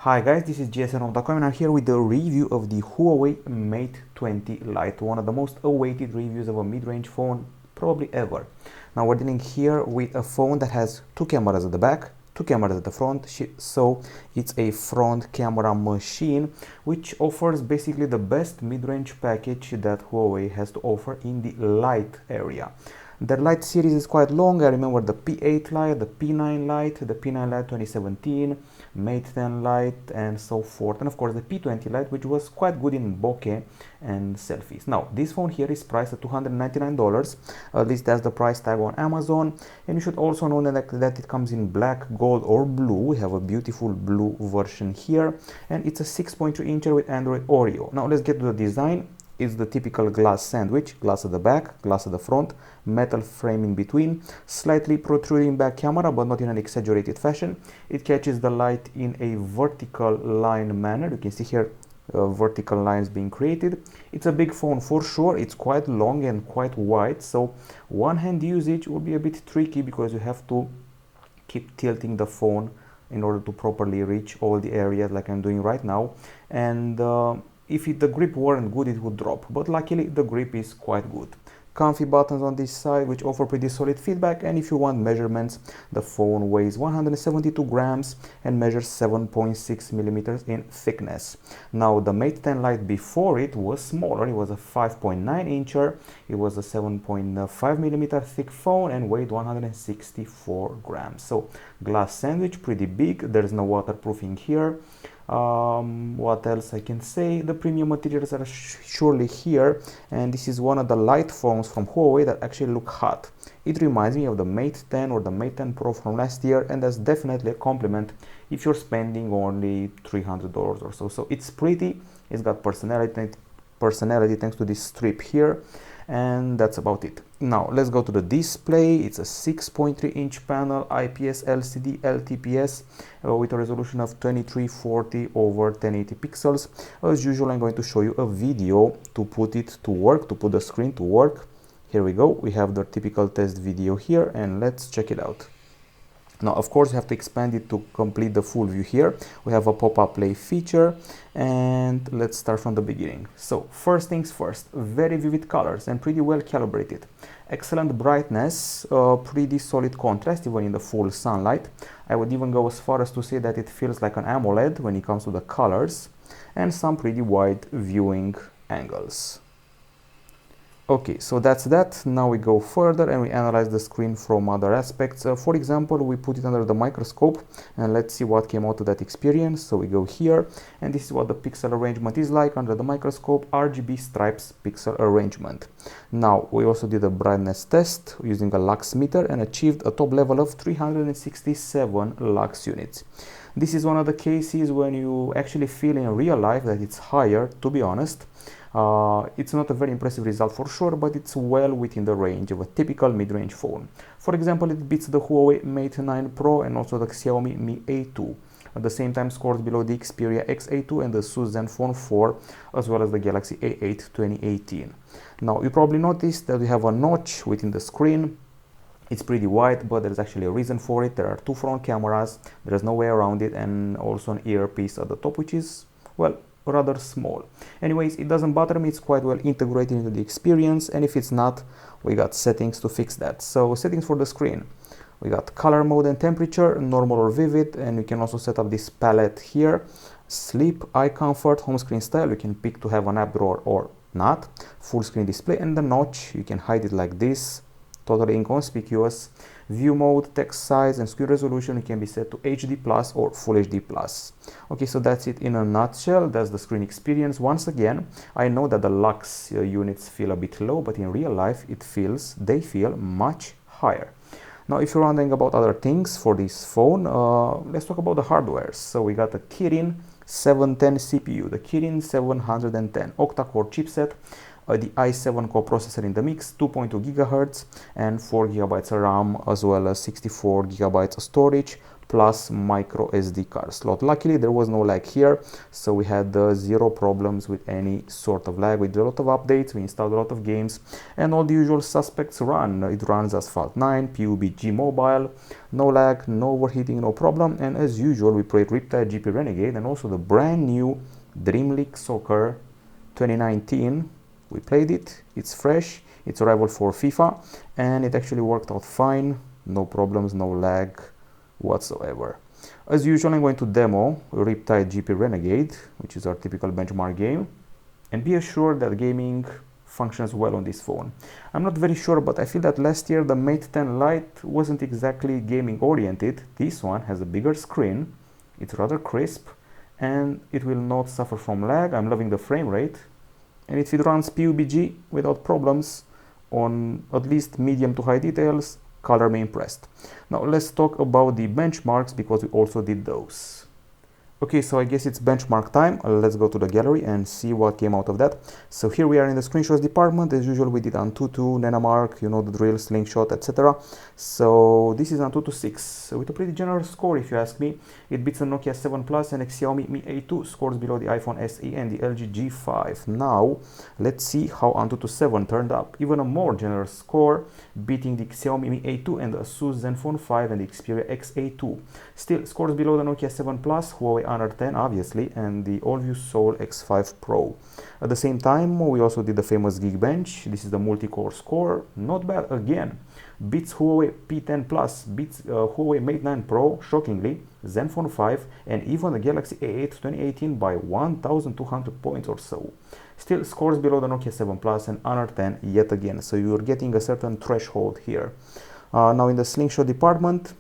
Hi guys, this is gsn.com and I'm here with the review of the Huawei Mate 20 Lite, one of the most awaited reviews of a mid-range phone probably ever. Now we're dealing here with a phone that has two cameras at the back, two cameras at the front, so it's a front camera machine which offers basically the best mid-range package that Huawei has to offer in the Lite area. The Lite series is quite long. I remember the P8 Lite, the P9 Lite, the P9 Lite 2017, Mate 10 Lite, and so forth. And of course the P20 Lite, which was quite good in bokeh and selfies. Now, this phone here is priced at $299. At least that's the price tag on Amazon. And you should also know that it comes in black, gold, or blue. We have a beautiful blue version here. And it's a 6.3 incher with Android Oreo. Now, let's get to the design. It's the typical glass sandwich, glass at the back, glass at the front, metal frame in between, slightly protruding back camera, but not in an exaggerated fashion. It catches the light in a vertical line manner. You can see here vertical lines being created. It's a big phone for sure. It's quite long and quite wide, so one-hand usage will be a bit tricky because you have to keep tilting the phone in order to properly reach all the areas like I'm doing right now. And if the grip weren't good, it would drop, but luckily the grip is quite good. Comfy buttons on this side which offer pretty solid feedback, and if you want measurements, the phone weighs 172 grams and measures 7.6 millimeters in thickness. Now the Mate 10 Lite before it was smaller. It was a 5.9 incher, it was a 7.5 millimeter thick phone and weighed 164 grams. So glass sandwich, pretty big. There's no waterproofing here. What else I can say? The premium materials are surely here, and this is one of the light phones from Huawei that actually look hot. It reminds me of the Mate 10 or the Mate 10 Pro from last year, and that's definitely a compliment if you're spending only $300 or so. So it's pretty, it's got personality thanks to this strip here, and that's about it. Now let's go to the display. It's a 6.3 inch panel, IPS LCD LTPS with a resolution of 2340 over 1080 pixels. As usual, I'm going to show you a video to put it to work, to put the screen to work. Here we go. We have the typical test video here, and let's check it out. Now, of course, you have to expand it to complete the full view here. We have a pop-up play feature, and let's start from the beginning. So, first things first, very vivid colors and pretty well calibrated. Excellent brightness, pretty solid contrast even in the full sunlight. I would even go as far as to say that it feels like an AMOLED when it comes to the colors, and some pretty wide viewing angles. Okay, so that's that. Now we go further and we analyze the screen from other aspects. For example, we put it under the microscope and let's see what came out of that experience. So we go here, and this is what the pixel arrangement is like under the microscope. RGB stripes pixel arrangement. Now we also did a brightness test using a lux meter and achieved a top level of 367 lux units. This is one of the cases when you actually feel in real life that it's higher, to be honest. It's not a very impressive result for sure, but it's well within the range of a typical mid-range phone. For example, it beats the Huawei Mate 9 Pro and also the Xiaomi Mi A2. At the same time, scores below the Xperia X-A2 and the ASUS Zenfone 4, as well as the Galaxy A8 2018. Now, you probably noticed that we have a notch within the screen. It's pretty wide, but there's actually a reason for it. There are two front cameras, there's no way around it, and also an earpiece at the top, which is, well, rather small. Anyways, it doesn't bother me. It's quite well integrated into the experience, and if it's not, we got settings to fix that. So settings for the screen, we got color mode and temperature, normal or vivid, and you can also set up this palette here. Sleep, eye comfort, home screen style, you can pick to have an app drawer or not. Full screen display, and the notch, you can hide it like this, totally inconspicuous. View mode, text size, and screen resolution, it can be set to HD plus or Full HD plus. Okay, so that's it in a nutshell. That's the screen experience. Once again, I know that the lux units feel a bit low, but in real life they feel much higher. Now, if you're wondering about other things for this phone, let's talk about the hardware. So we got a Kirin 710 CPU, the Kirin 710 octa-core chipset, the i7 core processor in the mix, 2.2 GHz and 4 GB RAM, as well as 64 GB storage, plus micro SD card slot. Luckily there was no lag here, so we had zero problems with any sort of lag. We did a lot of updates, we installed a lot of games, and all the usual suspects run. It runs Asphalt 9, PUBG Mobile, no lag, no overheating, no problem. And as usual we played Riptide GP Renegade and also the brand new Dream League Soccer 2019. We played it, it's fresh, it's a rival for FIFA, and it actually worked out fine. No problems, no lag whatsoever. As usual, I'm going to demo Riptide GP Renegade, which is our typical benchmark game, and be assured that gaming functions well on this phone. I'm not very sure, but I feel that last year the Mate 10 Lite wasn't exactly gaming oriented. This one has a bigger screen, it's rather crisp, and it will not suffer from lag. I'm loving the frame rate, and if it runs PUBG without problems on at least medium to high details, color me impressed. Now let's talk about the benchmarks, because we also did those. Okay, so I guess it's benchmark time. Let's go to the gallery and see what came out of that. So here we are in the screenshots department. As usual, we did Antutu, Nanomark, you know the drill, Slingshot, etc. So this is Antutu 6 with a pretty generous score, if you ask me. It beats the Nokia 7 Plus and Xiaomi Mi A2, scores below the iPhone SE and the LG G5. Now let's see how Antutu 7 turned up. Even a more generous score, beating the Xiaomi Mi A2 and the Asus Zenfone 5 and the Xperia X-A2. Still scores below the Nokia 7 Plus, Huawei Honor 10 obviously, and the Allview Soul X5 Pro. At the same time, we also did the famous Geekbench. This is the multi-core score, not bad again. Beats Huawei P10 Plus, beats Huawei Mate 9 Pro, shockingly, Zenfone 5, and even the Galaxy A8 2018 by 1200 points or so. Still scores below the Nokia 7 Plus and Honor 10 yet again, so you're getting a certain threshold here. Now in the Slingshot department,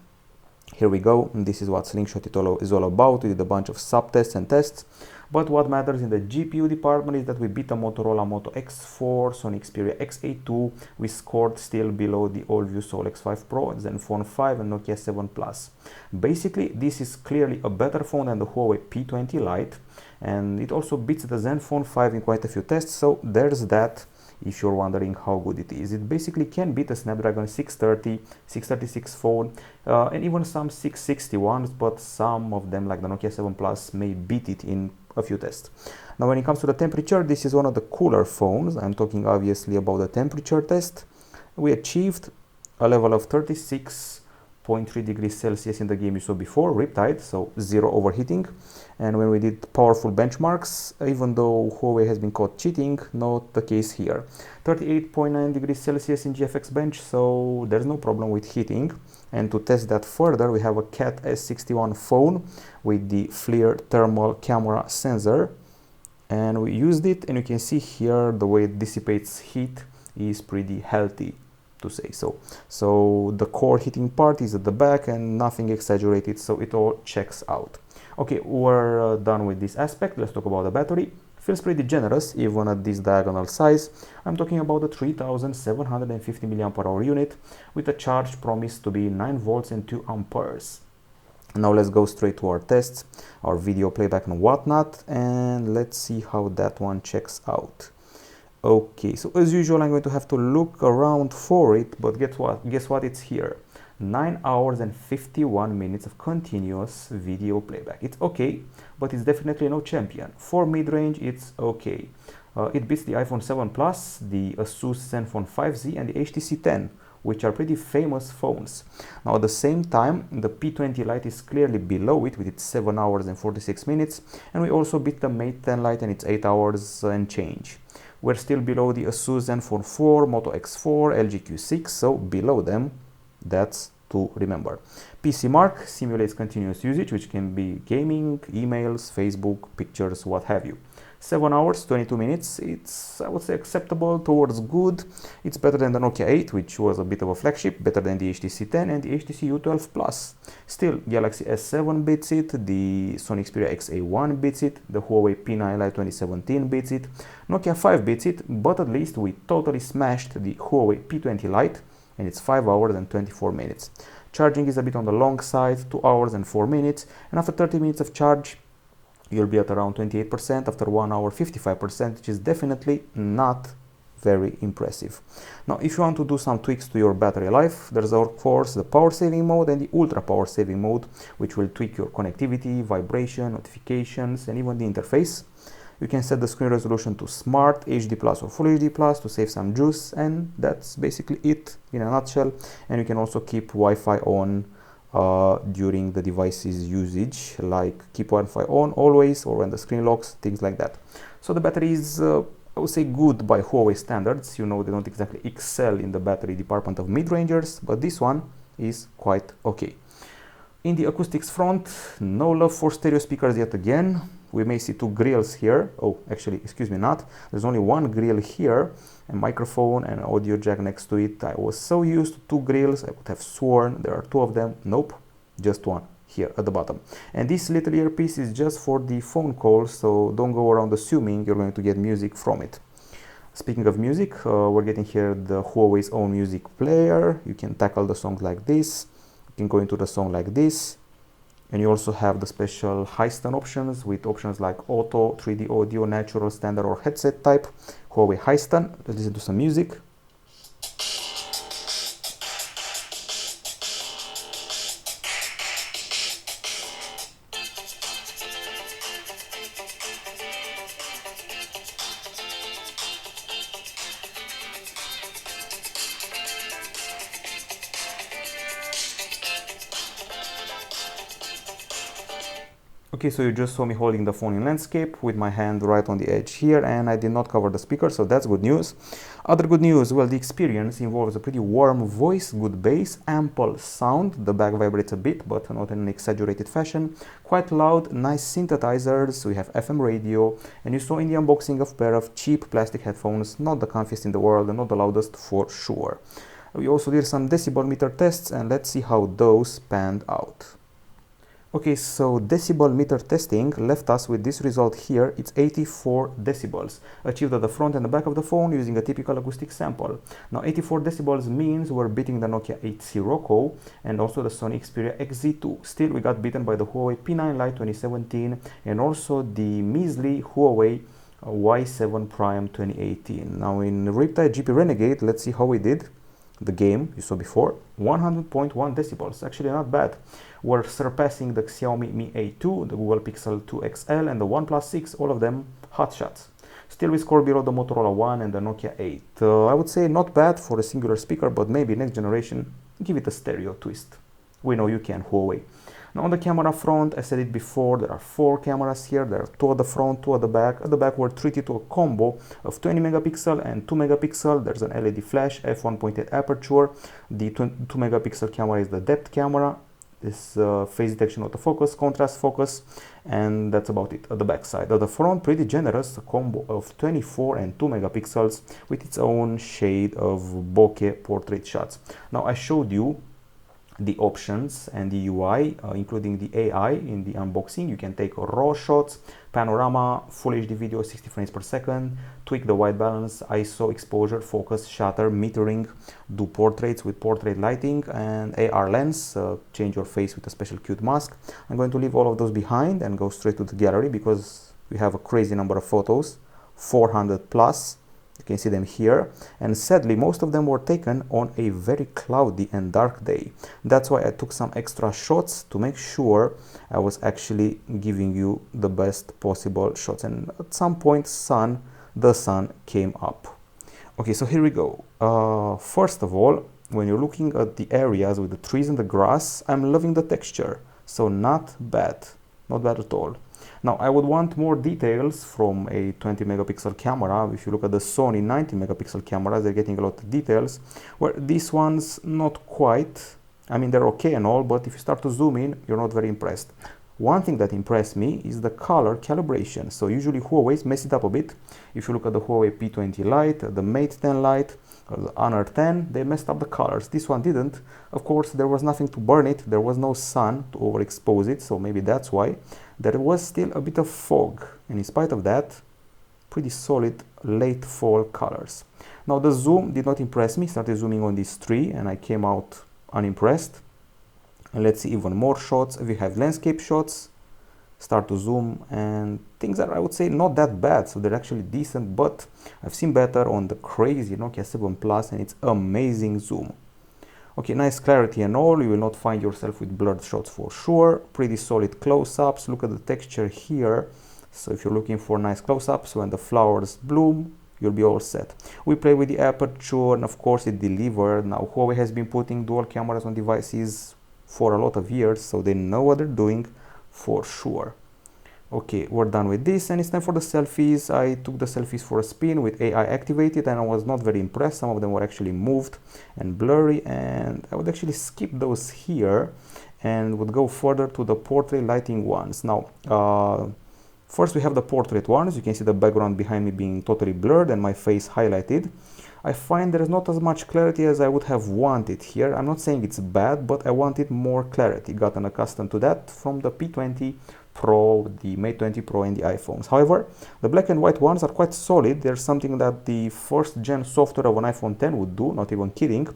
here we go. This is what Slingshot is all about. We did a bunch of sub-tests and tests. But what matters in the GPU department is that we beat the Motorola Moto X4, Sony Xperia X-A2. We scored still below the Allview Soul X5 Pro, Zenfone 5 and Nokia 7 Plus. Basically, this is clearly a better phone than the Huawei P20 Lite. And it also beats the Zenfone 5 in quite a few tests. So there's that. If you're wondering how good it is, it basically can beat a Snapdragon 630, 636 phone, and even some 660 ones, but some of them, like the Nokia 7 Plus, may beat it in a few tests. Now when it comes to the temperature, this is one of the cooler phones. I'm talking obviously about the temperature test. We achieved a level of 36.3 degrees Celsius in the game you saw before, Riptide, so zero overheating. And when we did powerful benchmarks, even though Huawei has been caught cheating, not the case here. 38.9 degrees Celsius in GFX bench, so there's no problem with heating. And to test that further, we have a Cat S61 phone with the FLIR thermal camera sensor. And we used it, and you can see here the way it dissipates heat is pretty healthy, to say so. So the core heating part is at the back and nothing exaggerated, so it all checks out. Okay, we're done with this aspect. Let's talk about the battery. Feels pretty generous even at this diagonal size. I'm talking about the 3750 mAh unit with a charge promised to be 9 volts and 2 amperes. Now let's go straight to our tests, our video playback and whatnot, and let's see how that one checks out. Okay, so as usual I'm going to have to look around for it, but guess what, it's here. 9 hours and 51 minutes of continuous video playback. It's okay, but it's definitely no champion. For mid-range, it's okay. It beats the iPhone 7 Plus, the Asus Zenfone 5Z, and the HTC 10, which are pretty famous phones. Now at the same time, the P20 Lite is clearly below it with its 7 hours and 46 minutes, and we also beat the Mate 10 Lite and its 8 hours and change. We're still below the Asus Zenfone 4, Moto X4, LG Q6, so below them. That's to remember. PC Mark simulates continuous usage, which can be gaming, emails, Facebook, pictures, what have you. 7 hours, 22 minutes, it's, I would say, acceptable towards good. It's better than the Nokia 8, which was a bit of a flagship, better than the HTC 10 and the HTC U12 Plus. Still, Galaxy S7 beats it, the Sony Xperia XA1 beats it, the Huawei P9 Lite 2017 beats it, Nokia 5 beats it, but at least we totally smashed the Huawei P20 Lite, and it's 5 hours and 24 minutes. Charging is a bit on the long side, 2 hours and 4 minutes, and after 30 minutes of charge, you'll be at around 28%, after 1 hour 55%, which is definitely not very impressive. Now if you want to do some tweaks to your battery life, there's of course the power saving mode and the ultra power saving mode, which will tweak your connectivity, vibration, notifications, and even the interface. You can set the screen resolution to Smart, HD Plus or Full HD Plus to save some juice, and that's basically it in a nutshell. And you can also keep Wi-Fi on during the device's usage, like keep Wi-Fi on always or when the screen locks, things like that. So the battery is, I would say, good by Huawei standards. You know, they don't exactly excel in the battery department of mid-rangers, but this one is quite okay. In the acoustics front, no love for stereo speakers yet again. We may see two grills here. Oh, actually, excuse me, not. There's only one grill here, a microphone and an audio jack next to it. I was so used to two grills, I would have sworn there are two of them. Nope, just one here at the bottom. And this little earpiece is just for the phone calls, so don't go around assuming you're going to get music from it. Speaking of music, we're getting here the Huawei's own music player. You can tackle the songs like this. You can go into the song like this. And you also have the special Highstand options with options like auto, 3D audio, natural, standard or headset type. Huawei Highstand. Let's listen to some music. Okay, so you just saw me holding the phone in landscape with my hand right on the edge here, and I did not cover the speaker, so that's good news. Other good news, well, the experience involves a pretty warm voice, good bass, ample sound. The back vibrates a bit, but not in an exaggerated fashion. Quite loud, nice synthesizers. We have FM radio, and you saw in the unboxing a pair of cheap plastic headphones, not the comfiest in the world and not the loudest for sure. We also did some decibel meter tests, and let's see how those panned out. Okay, so decibel meter testing left us with this result here. It's 84 decibels, achieved at the front and the back of the phone using a typical acoustic sample. Now 84 decibels means we're beating the Nokia 8 Sirocco and also the Sony Xperia XZ2. Still, we got beaten by the Huawei P9 Lite 2017 and also the measly Huawei Y7 Prime 2018. Now in Riptide GP Renegade, let's see how we did. The game you saw before, 100.1 decibels, actually not bad. We're surpassing the Xiaomi Mi A2, the Google Pixel 2 XL and the OnePlus 6, all of them hot shots. Still we score below the Motorola One and the Nokia 8. I would say not bad for a singular speaker, but maybe next generation, give it a stereo twist. We know you can, Huawei. Now on the camera front, I said it before, there are 4 cameras here. There are 2 at the front, 2 at the back. At the back we're treated to a combo of 20 megapixel and 2 megapixel. There's an LED flash, f1.8 aperture. The 2 megapixel camera is the depth camera. This phase detection, autofocus, contrast focus, and that's about it at the back side. At the front, pretty generous, a combo of 24 and 2 megapixels with its own shade of bokeh portrait shots. Now I showed you the options and the UI, including the AI in the unboxing. You can take raw shots, panorama, full HD video, 60 frames per second, tweak the white balance, ISO, exposure, focus, shutter, metering, do portraits with portrait lighting, and AR lens, change your face with a special cute mask. I'm going to leave all of those behind and go straight to the gallery because we have a crazy number of photos, 400 plus. You can see them here, and sadly most of them were taken on a very cloudy and dark day. That's why I took some extra shots to make sure I was actually giving you the best possible shots. And at some point the sun came up. Okay, so here we go. First of all, when you're looking at the areas with the trees and the grass, I'm loving the texture, so not bad at all. Now I would want more details from a 20 megapixel camera. If you look at the Sony 90 megapixel cameras, they're getting a lot of details, where these ones not quite. I mean, they're okay and all, but if you start to zoom in, you're not very impressed. One thing that impressed me is the color calibration. So usually Huawei's mess it up a bit. If you look at the Huawei P20 Lite, the Mate 10 Lite, or the Honor 10, they messed up the colors. This one didn't. Of course, there was nothing to burn it. There was no sun to overexpose it, so maybe that's why. There was still a bit of fog, and in spite of that, pretty solid late fall colors. Now the zoom did not impress me. Started zooming on this tree, and I came out unimpressed. And let's see even more shots. We have landscape shots, start to zoom, and things are, I would say, not that bad. So they're actually decent, but I've seen better on the crazy Nokia 7 Plus, and it's amazing zoom. Okay, nice clarity and all. You will not find yourself with blurred shots for sure. Pretty solid close-ups. Look at the texture here. So if you're looking for nice close-ups when the flowers bloom, you'll be all set. We play with the aperture, and of course it delivered. Now Huawei has been putting dual cameras on devices for a lot of years, so they know what they're doing for sure. Okay, we're done with this, and it's time for the selfies. I took the selfies for a spin with AI activated, and I was not very impressed. Some of them were actually moved and blurry, and I would actually skip those here and would go further to the portrait lighting ones. Now, first we have the portrait ones. You can see the background behind me being totally blurred and my face highlighted. I find there is not as much clarity as I would have wanted here. I'm not saying it's bad, but I wanted more clarity. Gotten accustomed to that from the P20 Pro, the Mate 20 Pro, and the iPhones. However, the black and white ones are quite solid. There's something that the first gen software of an iPhone 10 would do, not even kidding.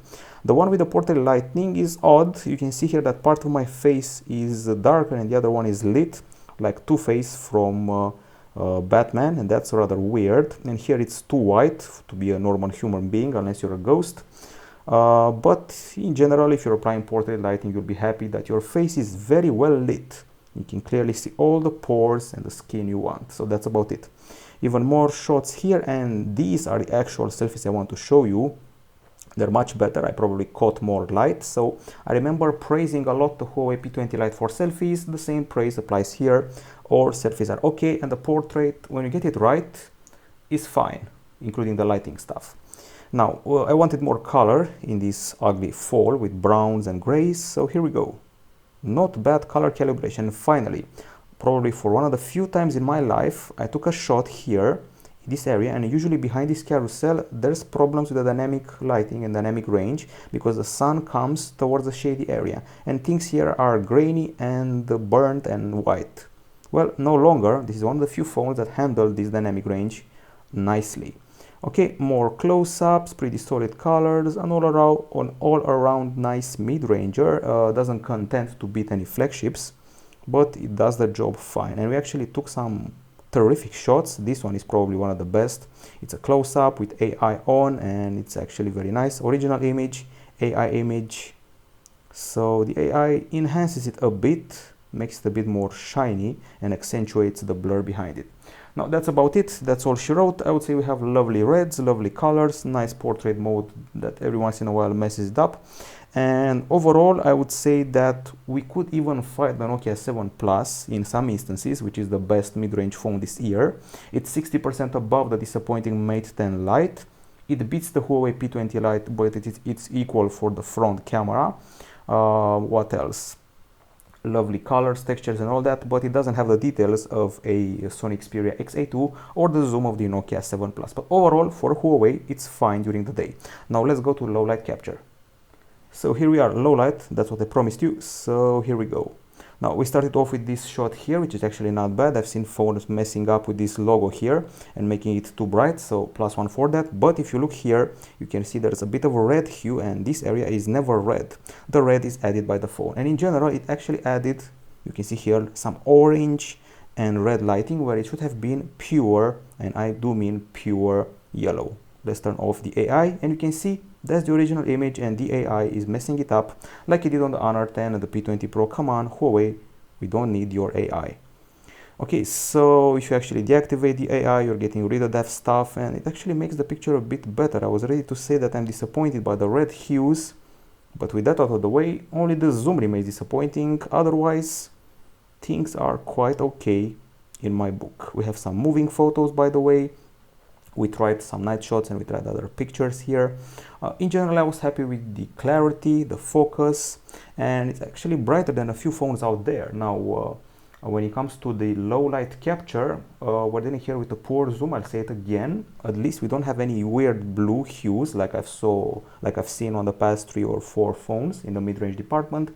The one with the portrait lighting is odd. You can see here that part of my face is darker and the other one is lit, like Two-Face from Batman, and that's rather weird. And here it's too white to be a normal human being, unless you're a ghost. But in general, if you're applying portrait lighting, you'll be happy that your face is very well lit. You can clearly see all the pores and the skin you want. So that's about it. Even more shots here, and these are the actual selfies I want to show you. They're much better. I probably caught more light. So I remember praising a lot the Huawei P20 Lite for selfies. The same praise applies here. All selfies are okay, and the portrait, when you get it right, is fine, including the lighting stuff. Now, I wanted more color in this ugly fall with browns and grays, so here we go. Not bad color calibration. Finally, probably for one of the few times in my life, I took a shot here in this area, and usually behind this carousel there's problems with the dynamic lighting and dynamic range because the sun comes towards the shady area and things here are grainy and burnt and white. Well, no longer. This is one of the few phones that handle this dynamic range nicely. Okay, more close-ups, pretty solid colors, and all around nice mid-ranger. Doesn't contend to beat any flagships, but it does the job fine. And we actually took some terrific shots. This one is probably one of the best. It's a close-up with AI on, and it's actually very nice. Original image, AI image. So the AI enhances it a bit, makes it a bit more shiny, and accentuates the blur behind it. Now that's about it. That's all she wrote. I would say we have lovely reds, lovely colors, nice portrait mode that every once in a while messes it up. And overall, I would say that we could even fight the Nokia 7 Plus in some instances, which is the best mid-range phone this year. It's 60% above the disappointing Mate 10 Lite. It beats the Huawei P20 Lite, but it's equal for the front camera. What else? Lovely colors, textures and all that, but it doesn't have the details of a Sony Xperia XA2 or the zoom of the Nokia 7 Plus. But overall, for Huawei, it's fine during the day. Now let's go to low light capture. So here we are, low light, that's what I promised you. So here we go. Now we started off with this shot here, which is actually not bad. I've seen phones messing up with this logo here and making it too bright, so +1 for that. But if you look here, you can see there's a bit of a red hue, and this area is never red. The red is added by the phone, and in general it actually added, you can see here, some orange and red lighting where it should have been pure, and I do mean pure yellow. Let's turn off the AI, and you can see that's the original image, and the AI is messing it up like it did on the Honor 10 and the P20 Pro. Come on, Huawei, we don't need your AI. Okay, so if you actually deactivate the AI, you're getting rid of that stuff, and it actually makes the picture a bit better. I was ready to say that I'm disappointed by the red hues, but with that out of the way, only the zoom remains disappointing. Otherwise, things are quite okay in my book. We have some moving photos, by the way. We tried some night shots and we tried other pictures here. In general, I was happy with the clarity, the focus, and it's actually brighter than a few phones out there. Now, when it comes to the low light capture, we're dealing here with a poor zoom. I'll say it again. At least we don't have any weird blue hues like I've seen on the past 3 or 4 phones in the mid-range department.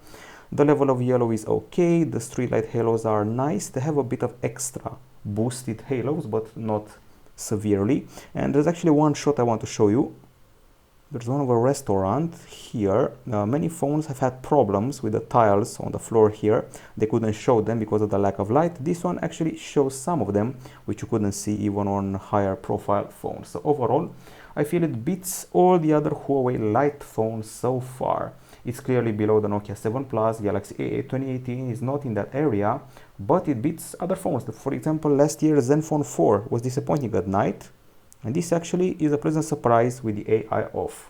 The level of yellow is okay. The street light halos are nice. They have a bit of extra boosted halos, but not severely. And there's actually one shot I want to show you. There's one of a restaurant here. Many phones have had problems with the tiles on the floor here. They couldn't show them because of the lack of light. This one actually shows some of them, which you couldn't see even on higher profile phones. So overall, I feel it beats all the other Huawei Lite phones so far. It's clearly below the Nokia 7 Plus. Galaxy A8 2018 is not in that area, but it beats other phones. For example, last year Zenfone 4 was disappointing at night, and this actually is a pleasant surprise with the AI off.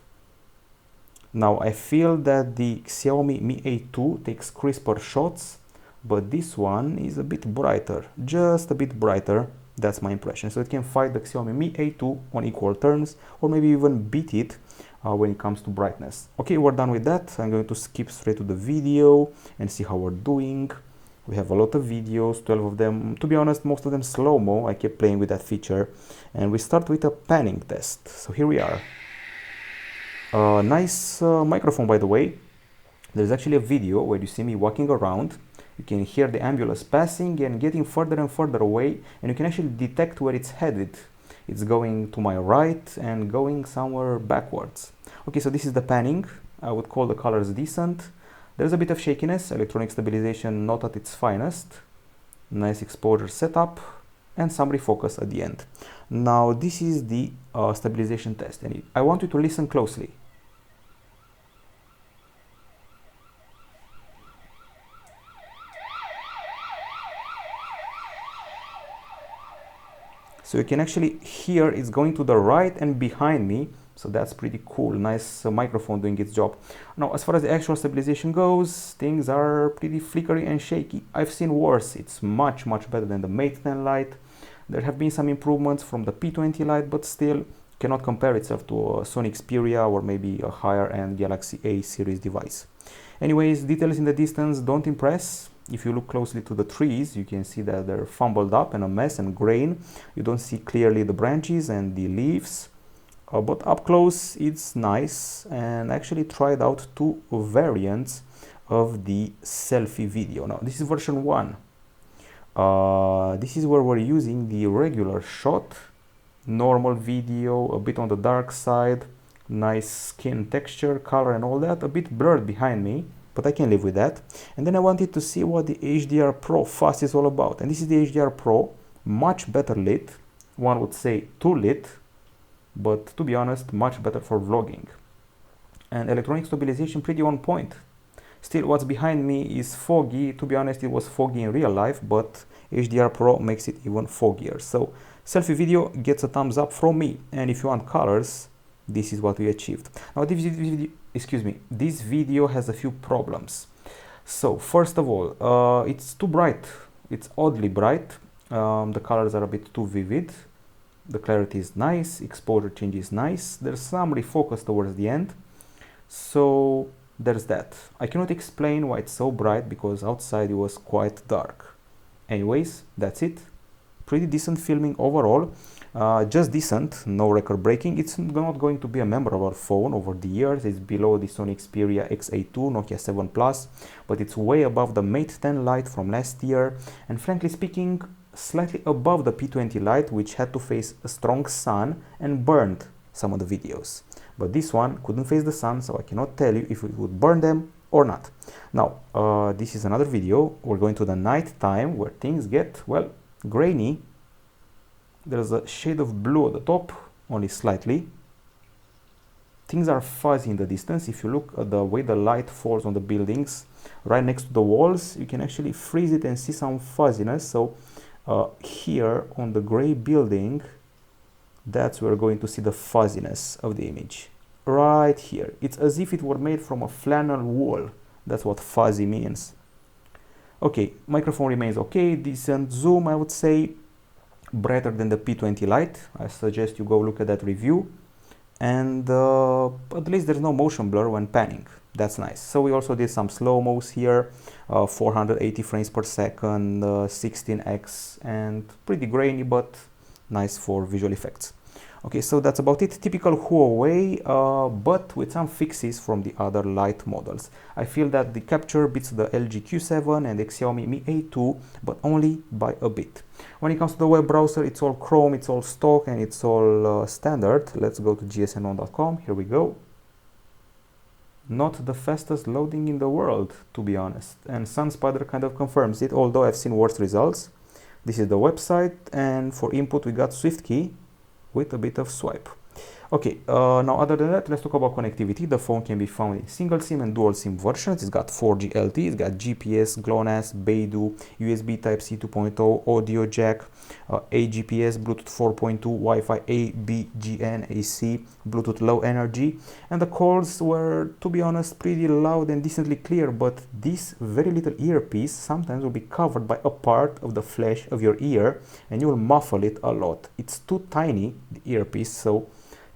Now I feel that the Xiaomi Mi A2 takes crisper shots, but this one is a bit brighter, just a bit brighter. That's my impression. So it can fight the Xiaomi Mi A2 on equal terms, or maybe even beat it when it comes to brightness. Okay, we're done with that. I'm going to skip straight to the video and see how we're doing. We have a lot of videos, 12 of them. To be honest, most of them slow-mo. I kept playing with that feature. And we start with a panning test. So here we are. Nice microphone, by the way. There's actually a video where you see me walking around. You can hear the ambulance passing and getting further and further away, and you can actually detect where it's headed. It's going to my right and going somewhere backwards. Okay, so this is the panning. I would call the colors decent. There's a bit of shakiness, electronic stabilization not at its finest. Nice exposure setup and some refocus at the end. Now this is the stabilization test, and I want you to listen closely. So you can actually hear it's going to the right and behind me. So that's pretty cool. Nice microphone doing its job. Now, as far as the actual stabilization goes, things are pretty flickery and shaky. I've seen worse. It's much better than the Mate 10 Lite. There have been some improvements from the P20 Lite, but still cannot compare itself to a Sony Xperia or maybe a higher end Galaxy A series device. Anyways, details in the distance don't impress. If you look closely to the trees, you can see that they're fumbled up and a mess and grain. You don't see clearly the branches and the leaves, but up close it's nice. And I actually tried out two variants of the selfie video. Now this is version 1. This is where we're using the regular shot, normal video, a bit on the dark side, nice skin texture, color and all that, a bit blurred behind me, but I can live with that. And then I wanted to see what the HDR Pro fast is all about. And this is the HDR Pro, much better lit. One would say too lit, but to be honest, much better for vlogging. And electronic stabilization pretty on point. Still, what's behind me is foggy. To be honest, it was foggy in real life, but HDR Pro makes it even foggier. So selfie video gets a thumbs up from me. And if you want colors, this is what we achieved. Now this video has a few problems. So first of all, it's too bright. It's oddly bright. The colors are a bit too vivid. The clarity is nice, exposure change is nice. There's some refocus towards the end. So there's that. I cannot explain why it's so bright because outside it was quite dark. Anyways, that's it. Pretty decent filming overall. Just decent, no record breaking. It's not going to be a memorable phone over the years. It's below the Sony Xperia XA2, Nokia 7 Plus, but it's way above the Mate 10 Lite from last year, and frankly speaking, slightly above the P20 Lite, which had to face a strong sun and burned some of the videos. But this one couldn't face the sun, so I cannot tell you if it would burn them or not. Now, this is another video. We're going to the night time where things get, well, grainy. There's a shade of blue at the top, only slightly. Things are fuzzy in the distance. If you look at the way the light falls on the buildings right next to the walls, you can actually freeze it and see some fuzziness. So here on the gray building, that's where we're going to see the fuzziness of the image. Right here. It's as if it were made from a flannel wool. That's what fuzzy means. Okay, microphone remains okay. Decent zoom, I would say. Brighter than the P20 Lite. I suggest you go look at that review. And at least there's no motion blur when panning. That's nice. So we also did some slow-mos here, 480 frames per second, 16x, and pretty grainy, but nice for visual effects. Okay, so that's about it. Typical Huawei, but with some fixes from the other Lite models. I feel that the capture beats the LG Q7 and the Xiaomi Mi A2, but only by a bit. When it comes to the web browser, it's all Chrome, it's all stock, and it's all standard. Let's go to gsn.com. Here we go. not the fastest loading in the world, to be honest, and SunSpider kind of confirms it, although I've seen worse results. This is the website, and for input we got SwiftKey with a bit of swipe. Okay, now other than that, let's talk about connectivity. The phone can be found in single SIM and dual SIM versions. It's got 4G LTE, it's got GPS, GLONASS, Beidou, USB Type-C 2.0, audio jack, AGPS, Bluetooth 4.2, Wi-Fi A, B, GN, AC, Bluetooth low energy. And the calls were, to be honest, pretty loud and decently clear, but this very little earpiece sometimes will be covered by a part of the flesh of your ear and you will muffle it a lot. It's too tiny, the earpiece, so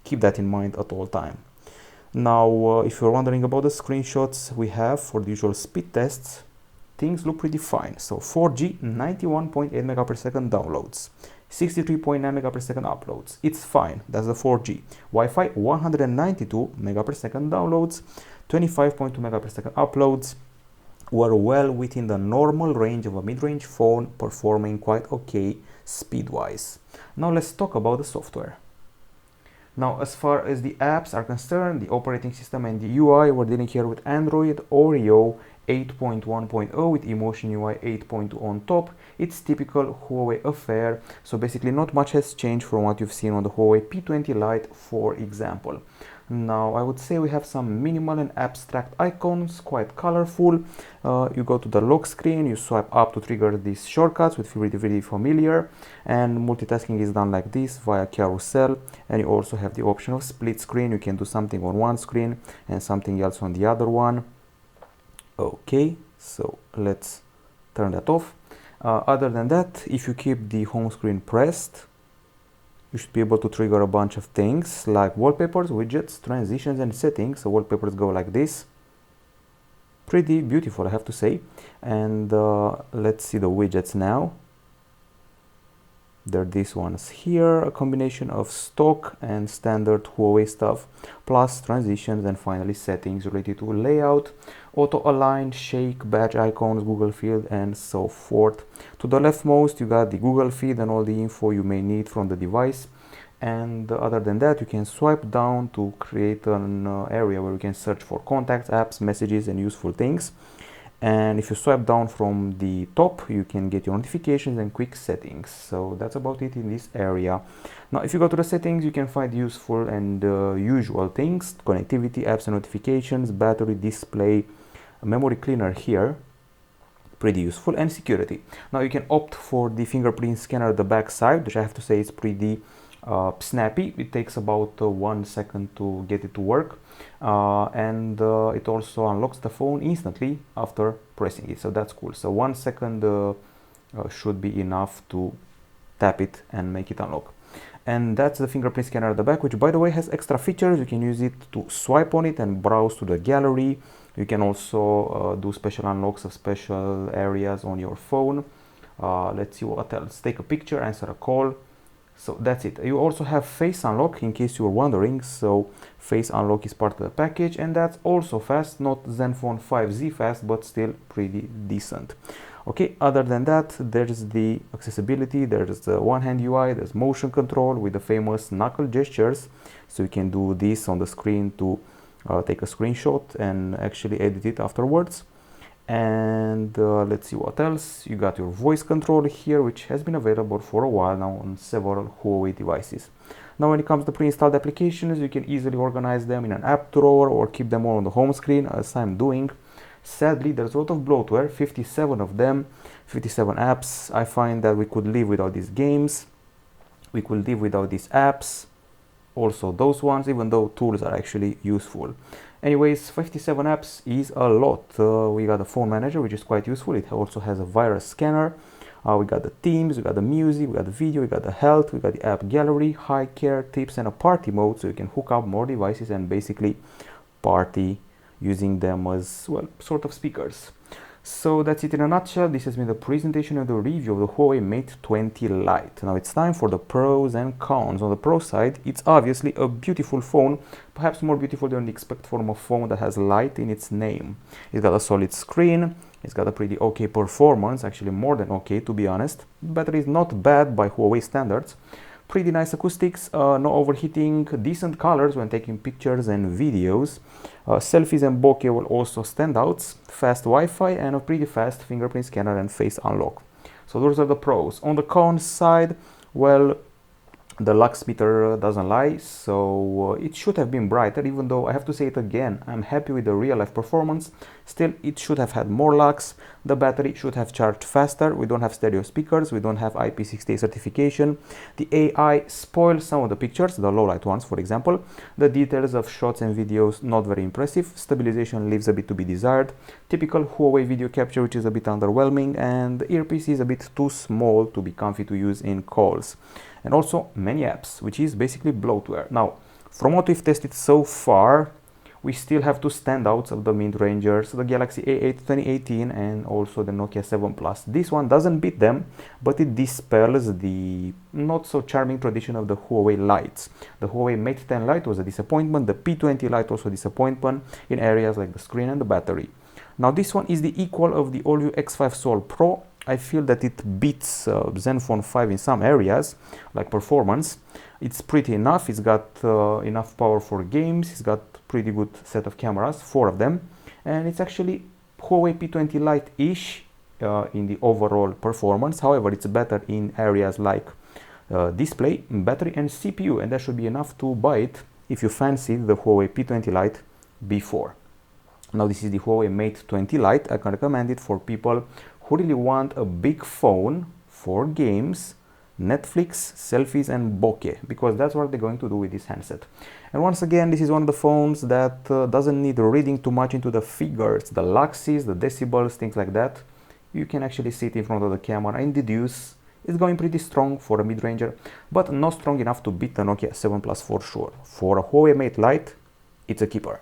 keep that in mind at all time. Now, if you're wondering about the screenshots we have for the usual speed tests, things look pretty fine. So 4G, 91.8 megapixel downloads, 63.9 megapixel uploads. It's fine, that's the 4G. Wi-Fi, 192 megapixel downloads, 25.2 megapixel uploads. Were well within the normal range of a mid-range phone, performing quite okay speed-wise. Now let's talk about the software. Now, as far as the apps are concerned, the operating system and the UI, we're dealing here with Android Oreo 8.1.0 with EMUI 8.2 on top. It's typical Huawei affair, so basically not much has changed from what you've seen on the Huawei P20 Lite, for example. Now, I would say we have some minimal and abstract icons, quite colorful. You go to the lock screen, you swipe up to trigger these shortcuts, which feel really familiar, and multitasking is done like this via carousel. And you also have the option of split screen. You can do something on one screen and something else on the other one. Okay, so let's turn that off. Other than that, if you keep the home screen pressed, you should be able to trigger a bunch of things like wallpapers, widgets, transitions, and settings. So wallpapers go like this. Pretty beautiful, I have to say. And let's see the widgets now. They're these ones here, a combination of stock and standard Huawei stuff, plus transitions, and finally settings related to layout, auto align, shake, badge icons, Google feed, and so forth. To the leftmost you got the Google feed and all the info you may need from the device. And other than that, you can swipe down to create an area where you can search for contacts, apps, messages, and useful things. And if you swipe down from the top, you can get your notifications and quick settings. So that's about it in this area. Now, if you go to the settings, you can find useful and usual things: connectivity, apps and notifications, battery, display, memory cleaner here, pretty useful, and security. Now you can opt for the fingerprint scanner at the back side, which I have to say is pretty snappy. It takes about 1 second to get it to work, and it also unlocks the phone instantly after pressing it, so that's cool. So 1 second should be enough to tap it and make it unlock. And that's the fingerprint scanner at the back, which by the way has extra features. You can use it to swipe on it and browse to the gallery. You can also do special unlocks of special areas on your phone. Let's see what else. Take a picture, answer a call. So that's it. You also have face unlock, in case you were wondering. So face unlock is part of the package, and that's also fast. Not Zenfone 5Z fast, but still pretty decent. Okay, other than that, there's the accessibility, there's the one-hand UI, there's motion control with the famous knuckle gestures. So you can do this on the screen to take a screenshot and actually edit it afterwards. And let's see what else. You got your voice control here, which has been available for a while now on several Huawei devices. Now when it comes to pre-installed applications, you can easily organize them in an app drawer or keep them all on the home screen, as I'm doing. Sadly, there's a lot of bloatware, 57 of them, 57 apps. I find that we could live without these games, we could live without these apps, also those ones, even though tools are actually useful. Anyways, 57 apps is a lot. We got the phone manager, which is quite useful. It also has a virus scanner. We got the themes, we got the music, we got the video, we got the health, we got the app gallery, high care, tips, and a party mode, so you can hook up more devices and basically party using them as, well, sort of speakers. So that's it in a nutshell. This has been the presentation of the review of the Huawei Mate 20 Lite. Now it's time for the pros and cons. On the pro side, it's obviously a beautiful phone, perhaps more beautiful than you'd expect from a phone that has Lite in its name. It's got a solid screen, it's got a pretty okay performance, actually more than okay to be honest. Battery is not bad by Huawei standards. pretty nice acoustics, no overheating, decent colors when taking pictures and videos. Selfies and bokeh will also stand out, fast Wi-Fi and a pretty fast fingerprint scanner and face unlock. So those are the pros. On the cons side, well, the lux meter doesn't lie, so it should have been brighter, even though I have to say it again, I'm happy with the real life performance. Still, it should have had more lux. The battery should have charged faster. We don't have stereo speakers, we don't have IP68 certification. The AI spoils some of the pictures, the low light ones for example. The details of shots and videos not very impressive. Stabilization leaves a bit to be desired. Typical Huawei video capture, which is a bit underwhelming, and the earpiece is a bit too small to be comfy to use in calls. And also many apps, which is basically bloatware. Now, from what we've tested so far, we still have two standouts of the mid-rangers, the Galaxy A8 2018 and also the Nokia 7 Plus. This one doesn't beat them, but it dispels the not so charming tradition of the Huawei Lites. The Huawei Mate 10 Lite was a disappointment, the P20 Lite also a disappointment in areas like the screen and the battery. Now this one is the equal of the All-U X5 Sol Pro. I feel that it beats Zenfone 5 in some areas, like performance. It's pretty enough. It's got enough power for games. It's got pretty good set of cameras, 4 of them. And it's actually Huawei P20 Lite-ish in the overall performance. However, it's better in areas like display, battery and CPU. And that should be enough to buy it if you fancy the Huawei P20 Lite before. Now this is the Huawei Mate 20 Lite. I can recommend it for people who really want a big phone for games, Netflix, selfies and bokeh, because that's what they're going to do with this handset. And once again, this is one of the phones that doesn't need reading too much into the figures, the luxes, the decibels, things like that. You can actually sit in front of the camera and deduce it's going pretty strong for a mid-ranger, but not strong enough to beat the Nokia 7 Plus for sure. For a Huawei Mate Lite, it's a keeper.